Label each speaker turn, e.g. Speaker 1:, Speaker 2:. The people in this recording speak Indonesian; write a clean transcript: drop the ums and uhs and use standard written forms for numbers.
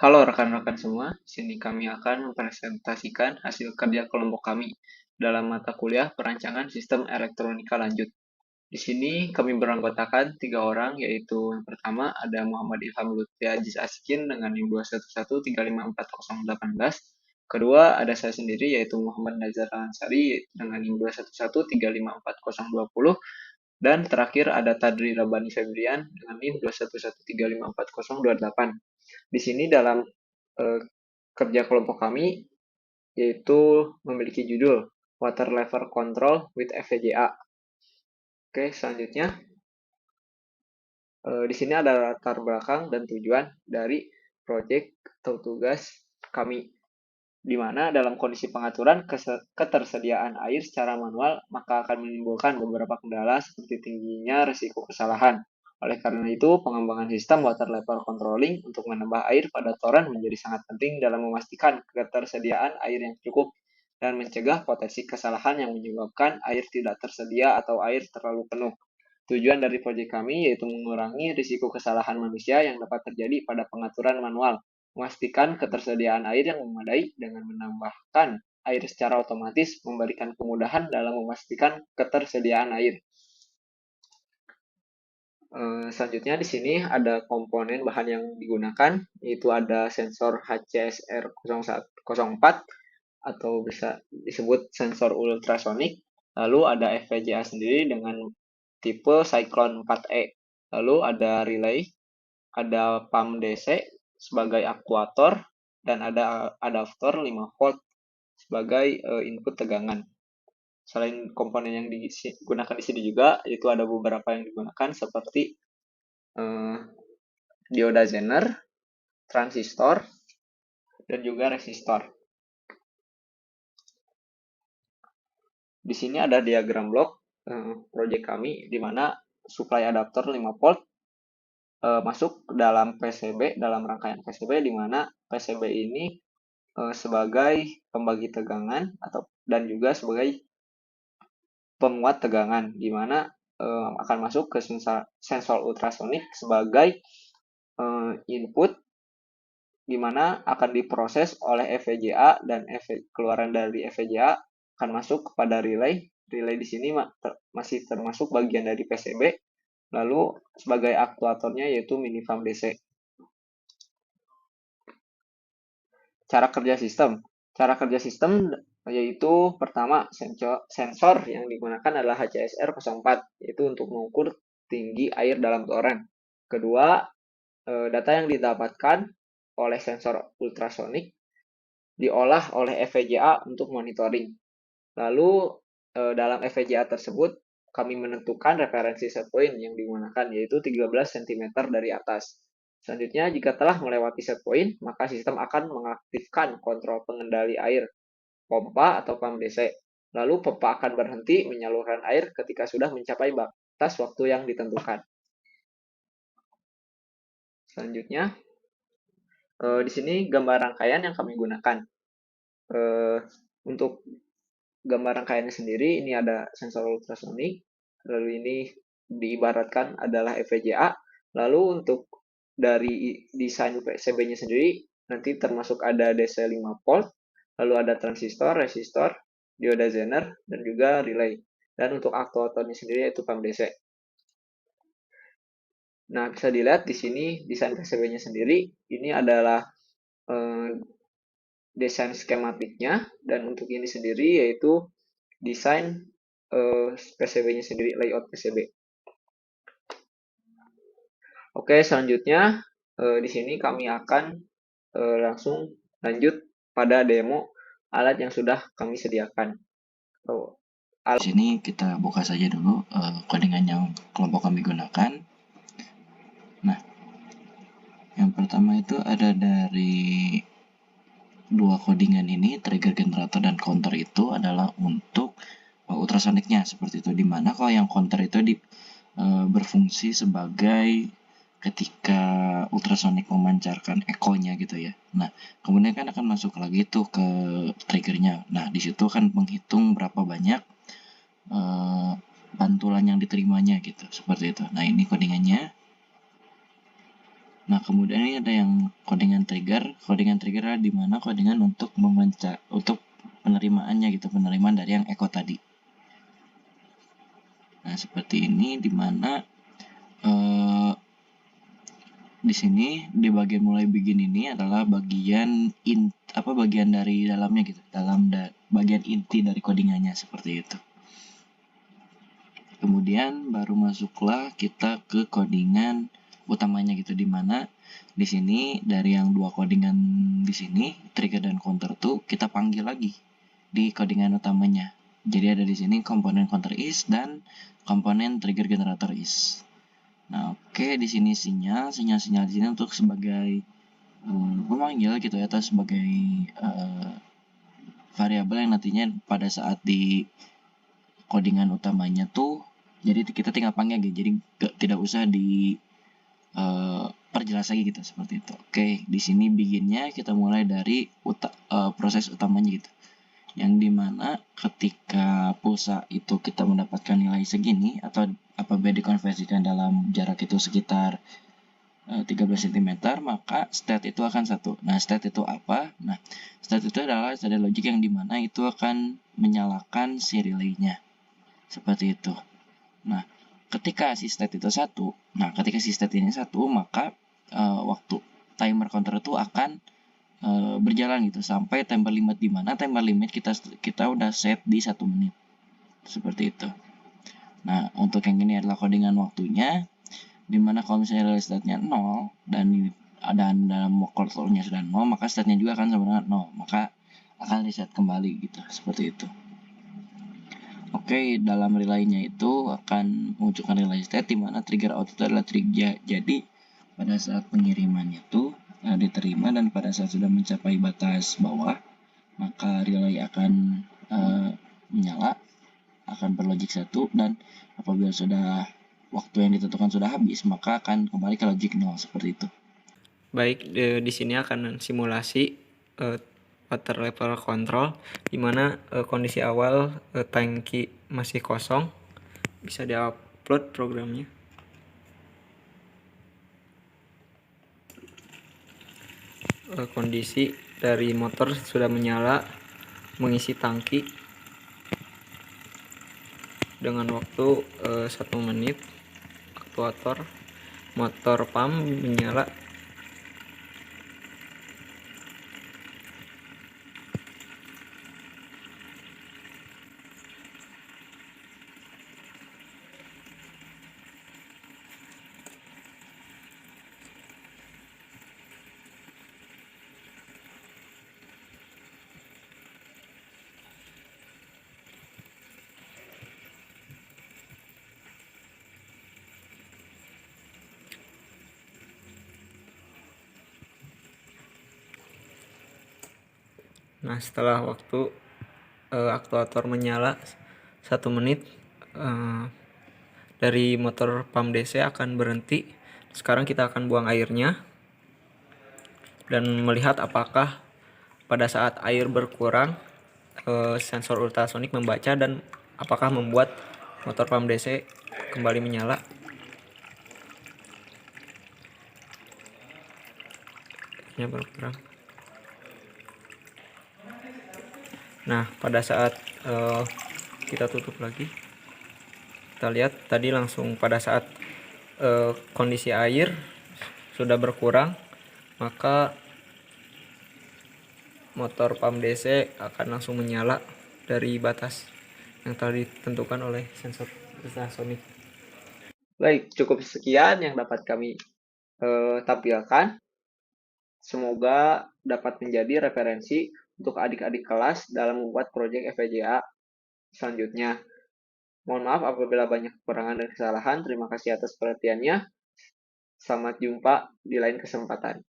Speaker 1: Halo rekan-rekan semua, sini kami akan mempresentasikan hasil kerja kelompok kami dalam mata kuliah Perancangan Sistem Elektronika Lanjut. Di sini kami beranggotakan 3 orang, yaitu yang pertama ada Muhammad Ilham Lutfi Aziz Askin dengan NIM 211354018. Kedua ada saya sendiri yaitu Muhammad Nazar Ansari dengan NIM 211354020. Dan terakhir ada Tadri Rabani Febrian dengan NIM 211354028. Di sini dalam eh, kerja kelompok kami yaitu memiliki judul Water Level Control with FVGA. Oke, selanjutnya di sini ada latar belakang dan tujuan dari proyek atau tugas kami, di mana dalam kondisi pengaturan ketersediaan air secara manual maka akan menimbulkan beberapa kendala seperti tingginya risiko kesalahan. Oleh karena itu, pengembangan sistem water level controlling untuk menambah air pada toren menjadi sangat penting dalam memastikan ketersediaan air yang cukup dan mencegah potensi kesalahan yang menyebabkan air tidak tersedia atau air terlalu penuh. Tujuan dari proyek kami yaitu mengurangi risiko kesalahan manusia yang dapat terjadi pada pengaturan manual, memastikan ketersediaan air yang memadai dengan menambahkan air secara otomatis, memberikan kemudahan dalam memastikan ketersediaan air. Selanjutnya di sini ada komponen bahan yang digunakan, yaitu ada sensor HCSR0104 atau bisa disebut sensor ultrasonik. Lalu ada FPGA sendiri dengan tipe Cyclone 4E. Lalu ada relay, ada pump DC sebagai aktuator, dan ada adaptor 5 volt sebagai input tegangan. Selain komponen yang digunakan di sini juga, itu ada beberapa yang digunakan seperti eh, dioda Zener, transistor, dan juga resistor. Di sini ada diagram blok proyek kami di mana supply adapter 5 volt masuk dalam PCB, dalam rangkaian PCB, di mana PCB ini sebagai pembagi tegangan atau dan juga sebagai penguat tegangan, di mana akan masuk ke sensor ultrasonik sebagai input, di mana akan diproses oleh FVGA dan keluaran dari FVGA akan masuk kepada relay. Relay di sini masih termasuk bagian dari PCB. Lalu sebagai aktuatornya yaitu mini pump DC. Cara kerja sistem. Cara kerja sistem yaitu pertama sensor yang digunakan adalah HCSR04, yaitu untuk mengukur tinggi air dalam toren. Kedua, data yang didapatkan oleh sensor ultrasonik diolah oleh FVGA untuk monitoring. Lalu dalam FVGA tersebut kami menentukan referensi set point yang digunakan, yaitu 13 cm dari atas. Selanjutnya, jika telah melewati set point, maka sistem akan mengaktifkan kontrol pengendali air, pompa atau pump DC. Lalu pompa akan berhenti menyalurkan air ketika sudah mencapai batas waktu yang ditentukan. Selanjutnya, di sini gambar rangkaian yang kami gunakan. Untuk gambar rangkaiannya sendiri, ini ada sensor ultrasonik, lalu ini diibaratkan adalah FPGA, lalu untuk dari desain PCB-nya sendiri, nanti termasuk ada DC 5 volt, lalu ada transistor, resistor, dioda Zener, dan juga relay. Dan untuk aktuatornya sendiri yaitu pump DC. Nah, bisa dilihat di sini desain PCB-nya sendiri, ini adalah desain skematiknya, dan untuk ini sendiri yaitu desain PCB-nya sendiri, layout PCB. Oke, selanjutnya di sini kami akan langsung lanjut pada demo alat yang sudah kami sediakan.
Speaker 2: Di sini kita buka saja dulu codingan yang kelompok kami gunakan. Nah, yang pertama itu ada dari dua codingan ini, trigger generator dan counter itu adalah untuk ultrasoniknya seperti itu, dimana kalau yang counter itu berfungsi sebagai ketika ultrasonik memancarkan ekonya gitu ya. Nah, kemudian kan akan masuk lagi tuh ke triggernya. Nah, di situ kan menghitung berapa banyak pantulan yang diterimanya gitu, seperti itu. Nah, ini codingannya. Nah, kemudian ini ada yang codingan trigger. Codingan trigger adalah di mana codingan untuk untuk penerimaannya gitu, penerimaan dari yang echo tadi. Nah, seperti ini di mana di sini di bagian mulai begin ini adalah bagian bagian dari dalamnya gitu, bagian inti dari codingannya seperti itu. Kemudian baru masuklah kita ke codingan utamanya gitu, di mana di sini dari yang dua codingan di sini trigger dan counter tuh kita panggil lagi di codingan utamanya. Jadi ada di sini komponen counter is dan komponen trigger generator is. Nah, oke, di sini sinyal di sini untuk sebagai pemanggil gitu ya, atau sebagai variabel yang nantinya pada saat di codingan utamanya tuh, jadi kita tinggal panggil gitu, jadi tidak usah di perjelas lagi gitu, seperti itu. Oke, di sini beginnya kita mulai dari proses utamanya gitu, yang dimana ketika pulsa itu kita mendapatkan nilai segini, atau apabila dikonversikan dalam jarak itu sekitar 13 cm, maka state itu akan 1. Nah, state itu apa? Nah, state itu adalah tanda logik yang dimana itu akan menyalakan si relay-nya. Seperti itu. Nah, ketika si state itu 1, ketika si state ini 1, maka waktu timer counter itu akan berjalan gitu sampai timer limit, di mana timer limit kita udah set di 1 menit. Seperti itu. Nah, untuk yang ini adalah codingan waktunya, dimana kalau misalnya relay state-nya 0 dan dalam control-nya sudah 0, maka state-nya juga akan sama dengan 0, maka akan reset kembali gitu, seperti itu. Oke, dalam relay-nya itu akan menunjukkan relay state di mana trigger out itu adalah trigger. Jadi pada saat pengirimannya itu diterima dan pada saat sudah mencapai batas bawah, maka relay akan menyala, akan berlogik 1, dan apabila sudah waktu yang ditentukan sudah habis, maka akan kembali ke logik 0, seperti itu.
Speaker 1: Baik, di sini akan simulasi water level control, di mana kondisi awal tangki masih kosong. Bisa diupload programnya. Kondisi dari motor sudah menyala, mengisi tangki dengan waktu 1 menit. Aktuator motor pump menyala. Nah, setelah waktu aktuator menyala 1 menit, dari motor pump DC akan berhenti. Sekarang kita akan buang airnya dan melihat apakah pada saat air berkurang sensor ultrasonik membaca dan apakah membuat motor pump DC kembali menyala. Airnya berkurang. Nah, pada saat kita tutup lagi, kita lihat tadi langsung pada saat kondisi air sudah berkurang, maka motor pump DC akan langsung menyala dari batas yang telah ditentukan oleh sensor ultrasonik. Baik, cukup sekian yang dapat kami tampilkan. Semoga dapat menjadi referensi untuk adik-adik kelas dalam membuat proyek FPGA selanjutnya. Mohon maaf apabila banyak kekurangan dan kesalahan. Terima kasih atas perhatiannya. Selamat jumpa di lain kesempatan.